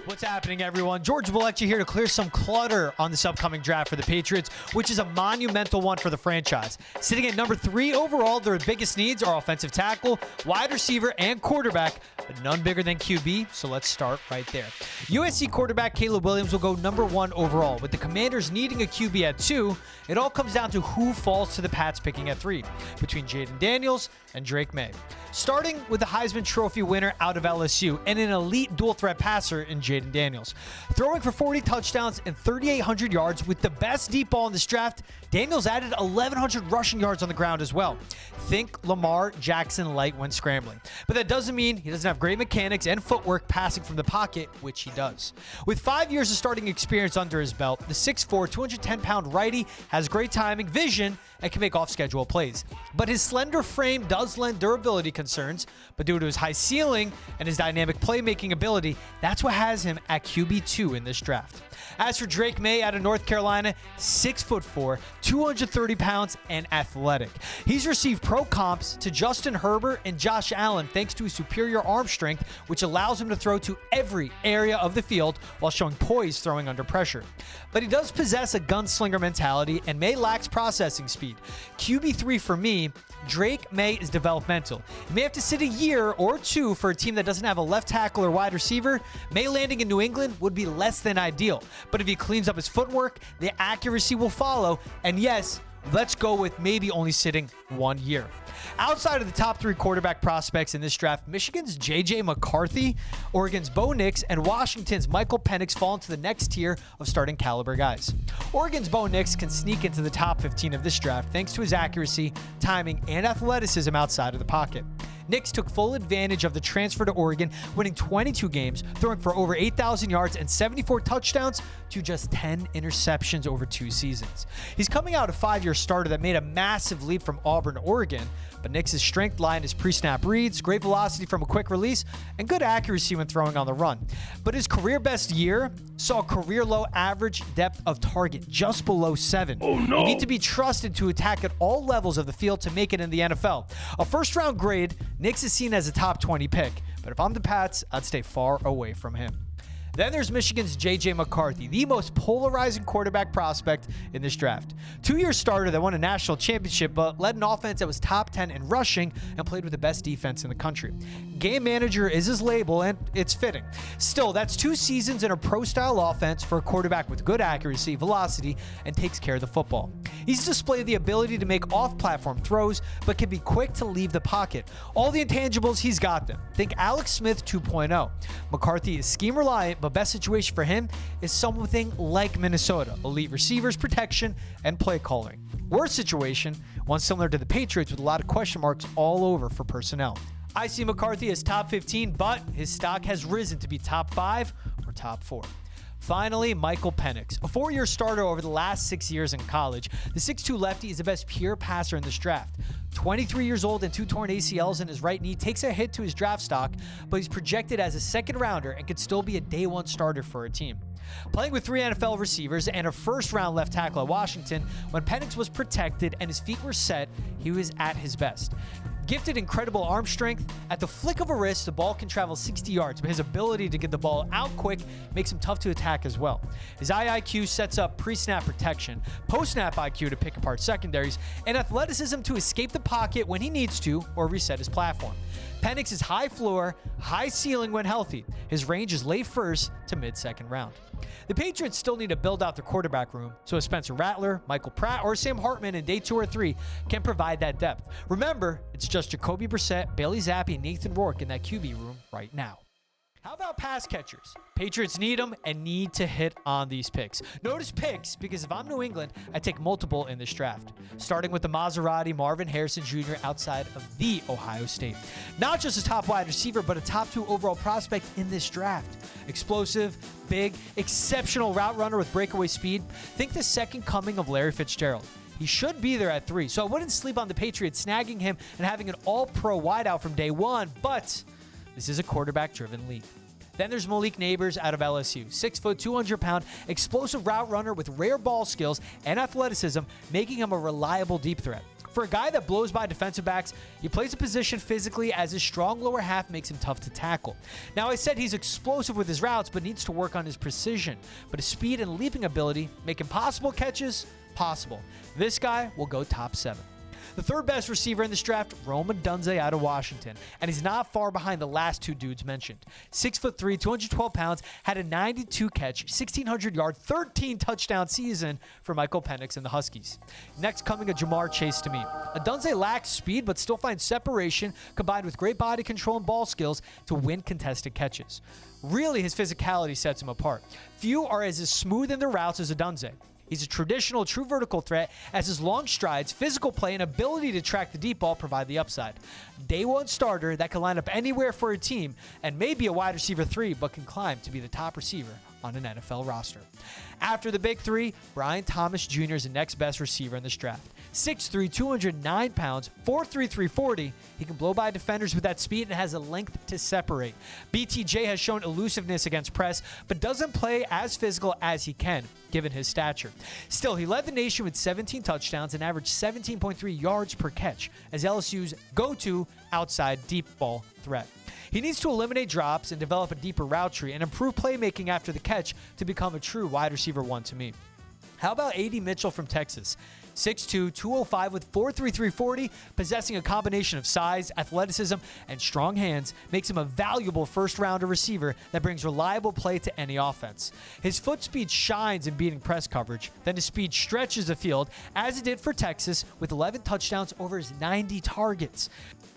What's happening, everyone? George Balekji here to clear some clutter on this upcoming draft for the Patriots, which is a monumental one for the franchise. Sitting at number 3 overall, their biggest needs are offensive tackle, wide receiver, and quarterback, but none bigger than QB, so let's start right there. USC quarterback Caleb Williams will go number 1 overall. With the Commanders needing a QB at 2, it all comes down to who falls to the Pats picking at 3, between Jaden Daniels and Drake May. Starting with the Heisman Trophy winner out of LSU and an elite dual-threat passer in Jaden Daniels. Throwing for 40 touchdowns and 3,800 yards with the best deep ball in this draft, Daniels added 1,100 rushing yards on the ground as well. Think Lamar Jackson light when scrambling. But that doesn't mean he doesn't have great mechanics and footwork passing from the pocket, which he does. With 5 years of starting experience under his belt, the 6'4", 210-pound righty has great timing, vision, and can make off-schedule plays. But his slender frame does lend durability concerns, but due to his high ceiling and his dynamic playmaking ability, that's what has him at QB2 in this draft. As for Drake May out of North Carolina, 6'4", 230 pounds, and athletic. He's received pro comps to Justin Herbert and Josh Allen thanks to his superior arm strength, which allows him to throw to every area of the field while showing poise throwing under pressure. But he does possess a gunslinger mentality and May lacks processing speed. QB3 for me, Drake May is developmental. He may have to sit a year or two for a team that doesn't have a left tackle or wide receiver. May landing in New England would be less than ideal. But if he cleans up his footwork, the accuracy will follow. And yes, let's go with maybe only sitting 1 year. Outside of the top 3 quarterback prospects in this draft, Michigan's J.J. McCarthy, Oregon's Bo Nix, and Washington's Michael Penix fall into the next tier of starting caliber guys. Oregon's Bo Nix can sneak into the top 15 of this draft thanks to his accuracy, timing, and athleticism outside of the pocket. Nix took full advantage of the transfer to Oregon, winning 22 games, throwing for over 8,000 yards and 74 touchdowns to just 10 interceptions over 2 seasons. He's coming out a 5-year starter that made a massive leap from Auburn to Oregon, but Nix's strength lie in his pre-snap reads, great velocity from a quick release, and good accuracy when throwing on the run. But his career best year saw a career low average depth of target just below 7. Oh no! You need to be trusted to attack at all levels of the field to make it in the NFL. A first-round grade, Nix is seen as a top 20 pick, but if I'm the Pats, I'd stay far away from him. Then there's Michigan's J.J. McCarthy, the most polarizing quarterback prospect in this draft. 2-year starter that won a national championship, but led an offense that was top 10 in rushing and played with the best defense in the country. Game manager is his label, and it's fitting. Still, that's 2 seasons in a pro-style offense for a quarterback with good accuracy, velocity, and takes care of the football. He's displayed the ability to make off-platform throws, but can be quick to leave the pocket. All the intangibles, he's got them. Think Alex Smith 2.0. McCarthy is scheme-reliant, but best situation for him is something like Minnesota. Elite receivers, protection, and play calling. Worst situation, one similar to the Patriots with a lot of question marks all over for personnel. I see McCarthy as top 15, but his stock has risen to be top 5 or top 4. Finally, Michael Penix. A 4-year starter over the last 6 years in college, the 6'2 lefty is the best pure passer in this draft. 23 years old and 2 torn ACLs in his right knee takes a hit to his draft stock, but he's projected as a second rounder and could still be a day 1 starter for a team. Playing with 3 NFL receivers and a first-round left tackle at Washington, when Penix was protected and his feet were set, he was at his best. Gifted incredible arm strength, at the flick of a wrist, the ball can travel 60 yards, but his ability to get the ball out quick makes him tough to attack as well. His IIQ sets up pre-snap protection, post-snap IQ to pick apart secondaries, and athleticism to escape the pocket when he needs to or reset his platform. Penix is high floor, high ceiling when healthy. His range is late first to mid-second round. The Patriots still need to build out their quarterback room, so if Spencer Rattler, Michael Pratt, or Sam Hartman in day 2 or 3 can provide that depth. Remember, it's just Jacoby Brissett, Bailey Zappi, and Nathan Rourke in that QB room right now. How about pass catchers? Patriots need them and need to hit on these picks. Notice picks, because if I'm New England, I take multiple in this draft. Starting with the Maserati Marvin Harrison Jr. outside of the Ohio State. Not just a top wide receiver, but a top 2 overall prospect in this draft. Explosive, big, exceptional route runner with breakaway speed. Think the second coming of Larry Fitzgerald. He should be there at 3, so I wouldn't sleep on the Patriots snagging him and having an all-pro wideout from day 1, but this is a quarterback-driven league. Then there's Malik Neighbors out of LSU. 6', 200-pound, explosive route runner with rare ball skills and athleticism, making him a reliable deep threat. For a guy that blows by defensive backs, he plays a position physically as his strong lower half makes him tough to tackle. Now, I said he's explosive with his routes, but needs to work on his precision. But his speed and leaping ability make impossible catches possible. This guy will go top 7. The third best receiver in this draft, Rome Odunze out of Washington, and he's not far behind the last two dudes mentioned. 6'3", 212 pounds, had a 92 catch, 1,600 yard, 13 touchdown season for Michael Penix and the Huskies. Next coming a Jamar Chase to me. Odunze lacks speed but still finds separation combined with great body control and ball skills to win contested catches. Really, his physicality sets him apart. Few are as smooth in their routes as Odunze. He's a traditional true vertical threat as his long strides, physical play, and ability to track the deep ball provide the upside. Day one starter that can line up anywhere for a team and may be a wide receiver 3 but can climb to be the top receiver on an NFL roster. After the big 3, Brian Thomas Jr. is the next best receiver in this draft. 6'3", 209 pounds, 4'3", 340. He can blow by defenders with that speed and has a length to separate. BTJ has shown elusiveness against press, but doesn't play as physical as he can, given his stature. Still, he led the nation with 17 touchdowns and averaged 17.3 yards per catch as LSU's go-to outside deep ball threat. He needs to eliminate drops and develop a deeper route tree and improve playmaking after the catch to become a true wide receiver 1 to me. How about A.D. Mitchell from Texas? 6'2", 205 with 4'3", 340, possessing a combination of size, athleticism, and strong hands makes him a valuable first-rounder receiver that brings reliable play to any offense. His foot speed shines in beating press coverage, then his speed stretches the field, as it did for Texas with 11 touchdowns over his 90 targets.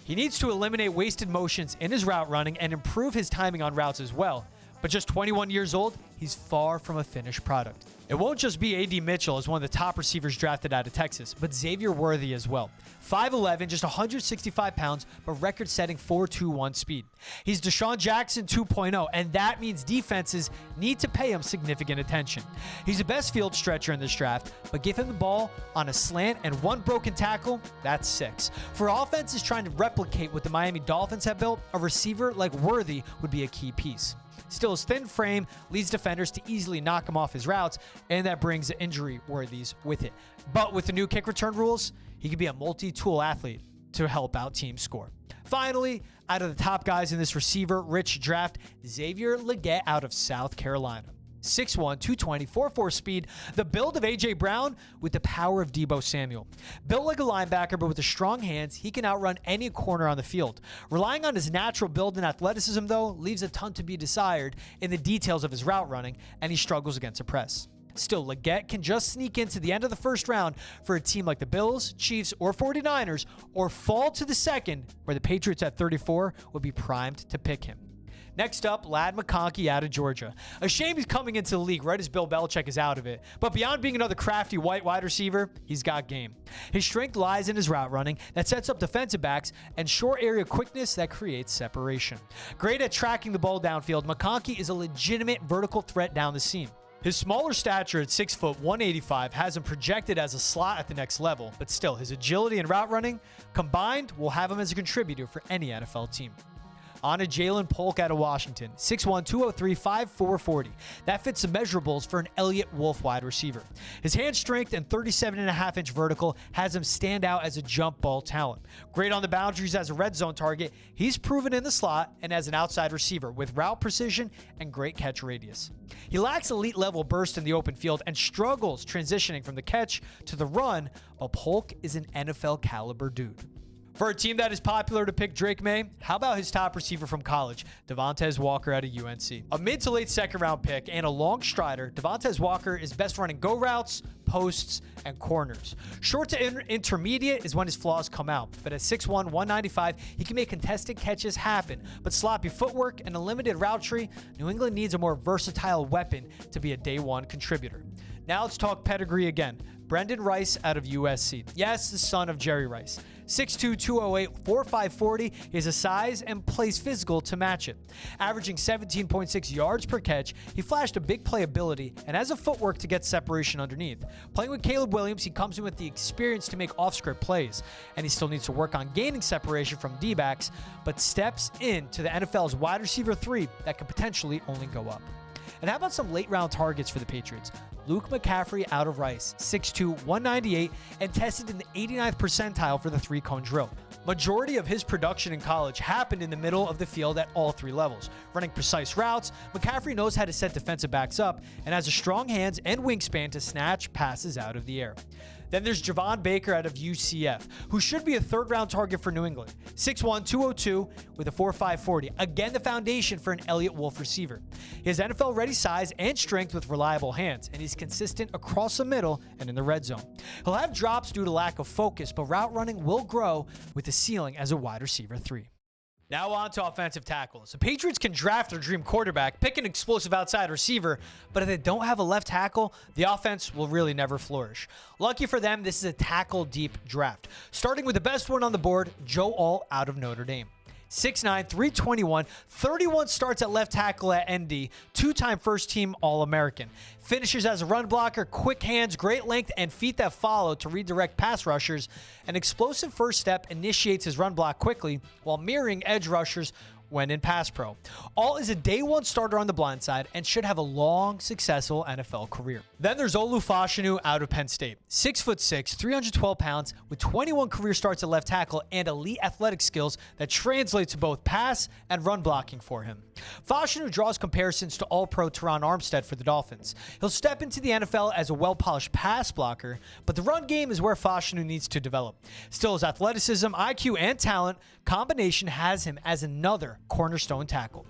He needs to eliminate wasted motions in his route running and improve his timing on routes as well. But just 21 years old, he's far from a finished product. It won't just be A.D. Mitchell as one of the top receivers drafted out of Texas, but Xavier Worthy as well. 5'11", just 165 pounds, but record-setting 4.21 speed. He's Deshaun Jackson 2.0, and that means defenses need to pay him significant attention. He's the best field stretcher in this draft, but give him the ball on a slant and one broken tackle, that's 6. For offenses trying to replicate what the Miami Dolphins have built, a receiver like Worthy would be a key piece. Still, his thin frame leads defenders to easily knock him off his routes, and that brings injury worthies with it. But with the new kick return rules, he could be a multi-tool athlete to help out teams score. Finally, out of the top guys in this receiver-rich draft, Xavier Legette out of South Carolina. 6'1", 220, 4.4 speed, the build of A.J. Brown with the power of Deebo Samuel. Built like a linebacker, but with the strong hands, he can outrun any corner on the field. Relying on his natural build and athleticism, though, leaves a ton to be desired in the details of his route running, and he struggles against a press. Still, Legette can just sneak into the end of the first round for a team like the Bills, Chiefs, or 49ers, or fall to the second, where the Patriots at 34 would be primed to pick him. Next up, Ladd McConkey out of Georgia. A shame he's coming into the league right as Bill Belichick is out of it. But beyond being another crafty white wide receiver, he's got game. His strength lies in his route running that sets up defensive backs and short area quickness that creates separation. Great at tracking the ball downfield, McConkey is a legitimate vertical threat down the seam. His smaller stature at 6 foot 185 has him projected as a slot at the next level, but still, his agility and route running combined will have him as a contributor for any NFL team. On to Jalen Polk out of Washington, 6'1", 203, 5'4", That fits the measurables for an Elliott Wolf wide receiver. His hand strength and 37.5-inch vertical has him stand out as a jump ball talent. Great on the boundaries as a red zone target, he's proven in the slot and as an outside receiver with route precision and great catch radius. He lacks elite level burst in the open field and struggles transitioning from the catch to the run, but Polk is an NFL caliber dude. For a team that is popular to pick Drake May, how about his top receiver from college, Devontae Walker out of UNC? A mid to late second round pick and a long strider, Devontae Walker is best running go routes, posts, and corners. Short to intermediate is when his flaws come out, but at 6'1", 195, he can make contested catches happen, but sloppy footwork and a limited route tree, New England needs a more versatile weapon to be a day one contributor. Now let's talk pedigree again. Brendan Rice out of USC. Yes, the son of Jerry Rice. 6'2", 208, 4'5", 40. He has a size and plays physical to match it. Averaging 17.6 yards per catch, he flashed a big playability and has a footwork to get separation underneath. Playing with Caleb Williams, he comes in with the experience to make off-script plays, and he still needs to work on gaining separation from D-backs, but steps into the NFL's wide receiver 3 that could potentially only go up. And how about some late round targets for the Patriots? Luke McCaffrey out of Rice, 6'2", 198, and tested in the 89th percentile for the three-cone drill. Majority of his production in college happened in the middle of the field at all three levels. Running precise routes, McCaffrey knows how to set defensive backs up and has a strong hands and wingspan to snatch passes out of the air. Then there's Javon Baker out of UCF, who should be a third-round target for New England. 6'1", 202 with a 4.5 40. Again, the foundation for an Elliott Wolf receiver. He has NFL-ready size and strength with reliable hands, and he's consistent across the middle and in the red zone. He'll have drops due to lack of focus, but route running will grow with the ceiling as a wide receiver 3. Now on to offensive tackles. The Patriots can draft their dream quarterback, pick an explosive outside receiver, but if they don't have a left tackle, the offense will really never flourish. Lucky for them, this is a tackle-deep draft. Starting with the best one on the board, Joe Alt out of Notre Dame. 6'9", 321, 31 starts at left tackle at ND, two-time first-team All-American. Finishes as a run blocker, quick hands, great length, and feet that follow to redirect pass rushers. An explosive first step initiates his run block quickly while mirroring edge rushers when in pass pro. Alt is a day one starter on the blind side and should have a long, successful NFL career. Then there's Olu Fashanu out of Penn State. 6'6", 312 pounds with 21 career starts at left tackle and elite athletic skills that translate to both pass and run blocking for him. Fashanu draws comparisons to All-Pro Teron Armstead for the Dolphins. He'll step into the NFL as a well-polished pass blocker, but the run game is where Fashanu needs to develop. Still, his athleticism, IQ, and talent combination has him as another cornerstone tackle.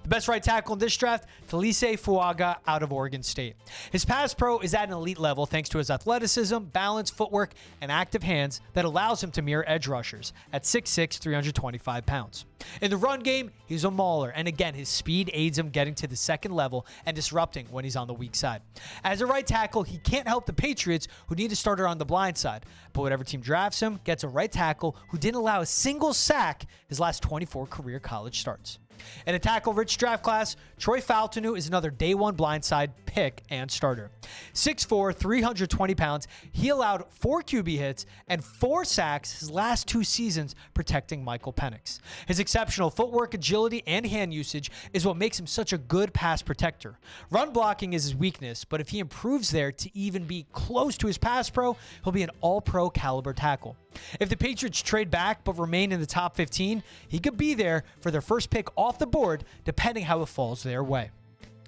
The best right tackle in this draft, Talise Fuaga out of Oregon State. His pass pro is at an elite level thanks to his athleticism, balance, footwork, and active hands that allows him to mirror edge rushers at 6'6", 325 pounds. In the run game, he's a mauler, and again, his speed aids him getting to the second level and disrupting when he's on the weak side. As a right tackle, he can't help the Patriots, who need a starter on the blind side, but whatever team drafts him gets a right tackle who didn't allow a single sack his last 24 career college starts. In a tackle-rich draft class, Troy Faltanu is another day one blindside pick and starter. 6'4", 320 pounds, he allowed 4 QB hits and 4 sacks his last 2 seasons protecting Michael Penix. His exceptional footwork, agility, and hand usage is what makes him such a good pass protector. Run blocking is his weakness, but if he improves there to even be close to his pass pro, he'll be an all-pro caliber tackle. If the Patriots trade back but remain in the top 15, he could be there for their first pick off the board, depending how it falls their way.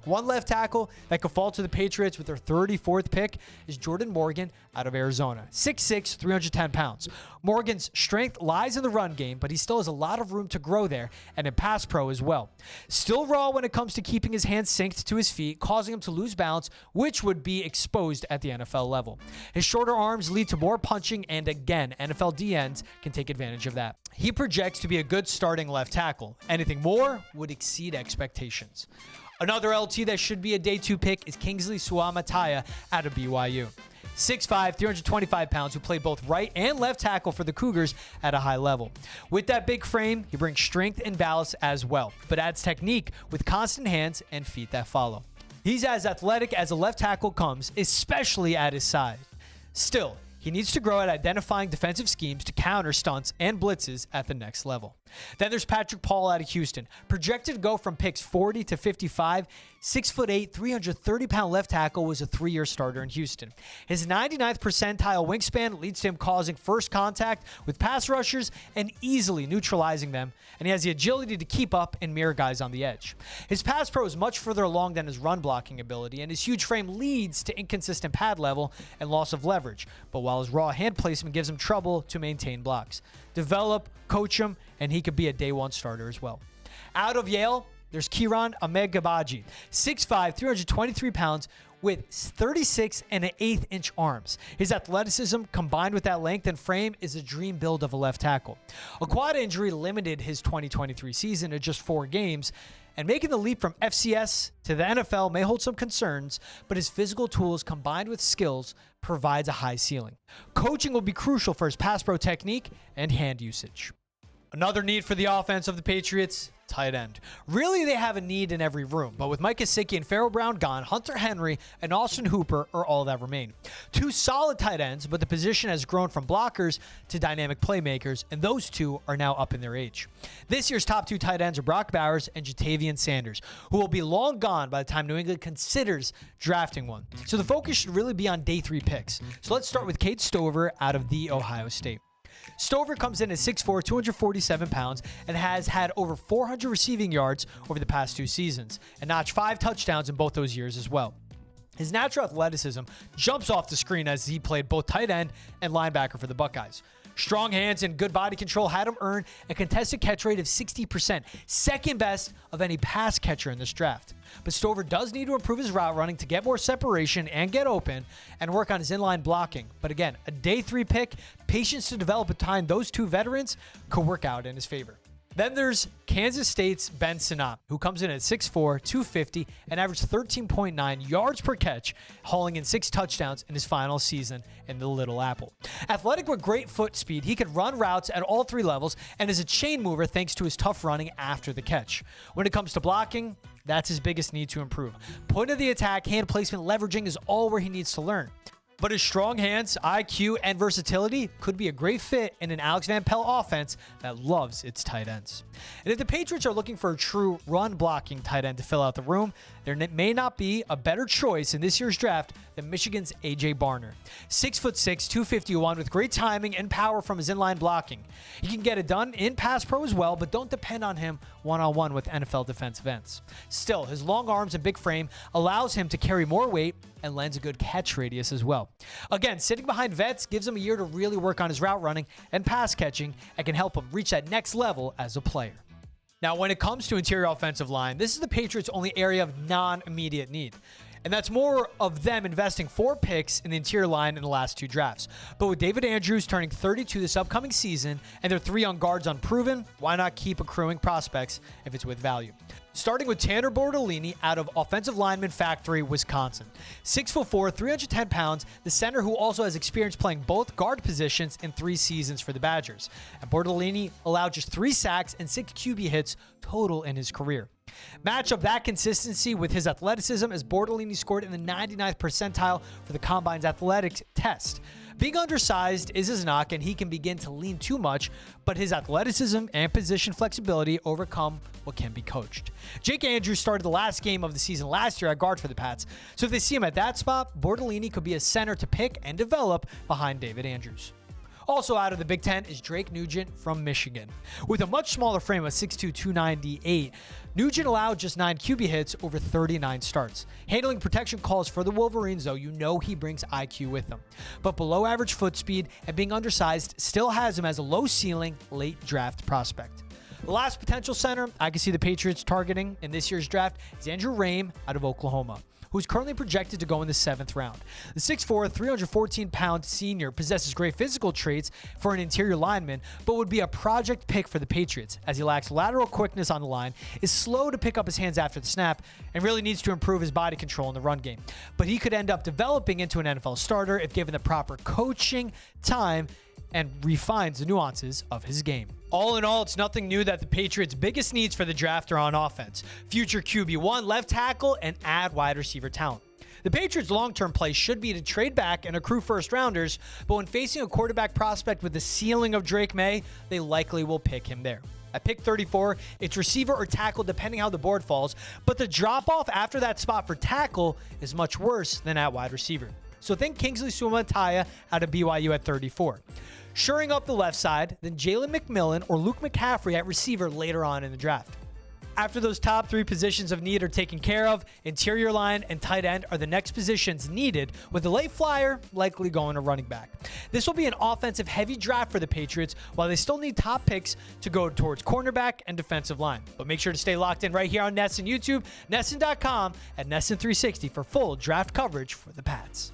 One left tackle that could fall to the Patriots with their 34th pick is Jordan Morgan out of Arizona. 6'6", 310 pounds. Morgan's strength lies in the run game, but he still has a lot of room to grow there and in pass pro as well. Still raw when it comes to keeping his hands synced to his feet, causing him to lose balance, which would be exposed at the NFL level. His shorter arms lead to more punching, and again, NFL DNs can take advantage of that. He projects to be a good starting left tackle. Anything more would exceed expectations. Another LT that should be a day 2 pick is Kingsley Suamataia out of BYU. 6'5", 325 pounds, who played both right and left tackle for the Cougars at a high level. With that big frame, he brings strength and balance as well, but adds technique with constant hands and feet that follow. He's as athletic as a left tackle comes, especially at his side. Still, he needs to grow at identifying defensive schemes to counter stunts and blitzes at the next level. Then there's Patrick Paul out of Houston. Projected to go from picks 40 to 55, 6'8", 330-pound left tackle was a 3-year starter in Houston. His 99th percentile wingspan leads to him causing first contact with pass rushers and easily neutralizing them, and he has the agility to keep up and mirror guys on the edge. His pass pro is much further along than his run blocking ability, and his huge frame leads to inconsistent pad level and loss of leverage, but while his raw hand placement gives him trouble to maintain blocks. Develop, coach him, and he could be a day 1 starter as well. Out of Yale, there's Kieran Amegabaji, 6'5", 323 pounds with 36 and an 1/8 inch arms. His athleticism combined with that length and frame is a dream build of a left tackle. A quad injury limited his 2023 season to just 4 games, and making the leap from FCS to the NFL may hold some concerns, but his physical tools combined with skills provides a high ceiling. Coaching will be crucial for his pass pro technique and hand usage. Another need for the offense of the Patriots, tight end. Really, they have a need in every room, but with Mike Gesicki and Pharaoh Brown gone, Hunter Henry and Austin Hooper are all that remain. Two solid tight ends, but the position has grown from blockers to dynamic playmakers, and those two are now up in their age. This year's top two tight ends are Brock Bowers and Jatavian Sanders, who will be long gone by the time New England considers drafting one. So the focus should really be on day 3 picks. So let's start with Cade Stover out of The Ohio State. Stover comes in at 6'4", 247 pounds, and has had over 400 receiving yards over the past 2 seasons, and notched 5 touchdowns in both those years as well. His natural athleticism jumps off the screen as he played both tight end and linebacker for the Buckeyes. Strong hands and good body control had him earn a contested catch rate of 60%, second best of any pass catcher in this draft. But Stover does need to improve his route running to get more separation and get open and work on his inline blocking. But again, a day 3 pick, patience to develop behind those two veterans could work out in his favor. Then there's Kansas State's Ben Sinnott, who comes in at 6'4", 250, and averaged 13.9 yards per catch, hauling in 6 touchdowns in his final season in the Little Apple. Athletic with great foot speed, he could run routes at all 3 levels and is a chain mover thanks to his tough running after the catch. When it comes to blocking, that's his biggest need to improve. Point of the attack, hand placement, leveraging is all where he needs to learn. But his strong hands, IQ, and versatility could be a great fit in an Alex Van Pelt offense that loves its tight ends. And if the Patriots are looking for a true run-blocking tight end to fill out the room, there may not be a better choice in this year's draft than Michigan's A.J. Barner. 6'6", 251 with great timing and power from his inline blocking. He can get it done in pass pro as well, but don't depend on him one-on-one with NFL defensive ends. Still, his long arms and big frame allows him to carry more weight and lends a good catch radius as well. Again, sitting behind vets gives him a year to really work on his route running and pass catching and can help him reach that next level as a player. Now, when it comes to interior offensive line, this is the Patriots' only area of non-immediate need. And that's more of them investing 4 picks in the interior line in the last 2 drafts. But with David Andrews turning 32 this upcoming season and their 3 young guards unproven, why not keep accruing prospects if it's with value? Starting with Tanner Bortolini out of Offensive Lineman Factory, Wisconsin. 6'4", 310 pounds, the center who also has experience playing both guard positions in 3 seasons for the Badgers. And Bortolini allowed just 3 sacks and 6 QB hits total in his career. Match up that consistency with his athleticism as Bortolini scored in the 99th percentile for the Combine's athletic test. Being undersized is his knock, and he can begin to lean too much, but his athleticism and position flexibility overcome what can be coached. Jake Andrews started the last game of the season last year at guard for the Pats, so if they see him at that spot, Bortolini could be a center to pick and develop behind David Andrews. Also out of the Big Ten is Drake Nugent from Michigan. With a much smaller frame of 6'2", 298, Nugent allowed just 9 QB hits over 39 starts. Handling protection calls for the Wolverines, though, you know he brings IQ with him. But below average foot speed and being undersized still has him as a low ceiling, late draft prospect. The last potential center I can see the Patriots targeting in this year's draft is Andrew Rame out of Oklahoma, who's currently projected to go in the 7th round. The 6'4", 314-pound senior possesses great physical traits for an interior lineman, but would be a project pick for the Patriots, as he lacks lateral quickness on the line, is slow to pick up his hands after the snap, and really needs to improve his body control in the run game. But he could end up developing into an NFL starter if given the proper coaching, time, and refines the nuances of his game. All in all, it's nothing new that the Patriots' biggest needs for the draft are on offense, future QB1, left tackle, and add wide receiver talent. The Patriots' long-term play should be to trade back and accrue first-rounders, but when facing a quarterback prospect with the ceiling of Drake May, they likely will pick him there. At pick 34, it's receiver or tackle depending how the board falls, but the drop-off after that spot for tackle is much worse than at wide receiver. So think Kingsley Suamataia out of BYU at 34. Shoring up the left side, then Jalen McMillan or Luke McCaffrey at receiver later on in the draft. After those top 3 positions of need are taken care of, interior line and tight end are the next positions needed, with the late flyer likely going to running back. This will be an offensive-heavy draft for the Patriots, while they still need top picks to go towards cornerback and defensive line. But make sure to stay locked in right here on NESN YouTube, NESN.com, and NESN360 for full draft coverage for the Pats.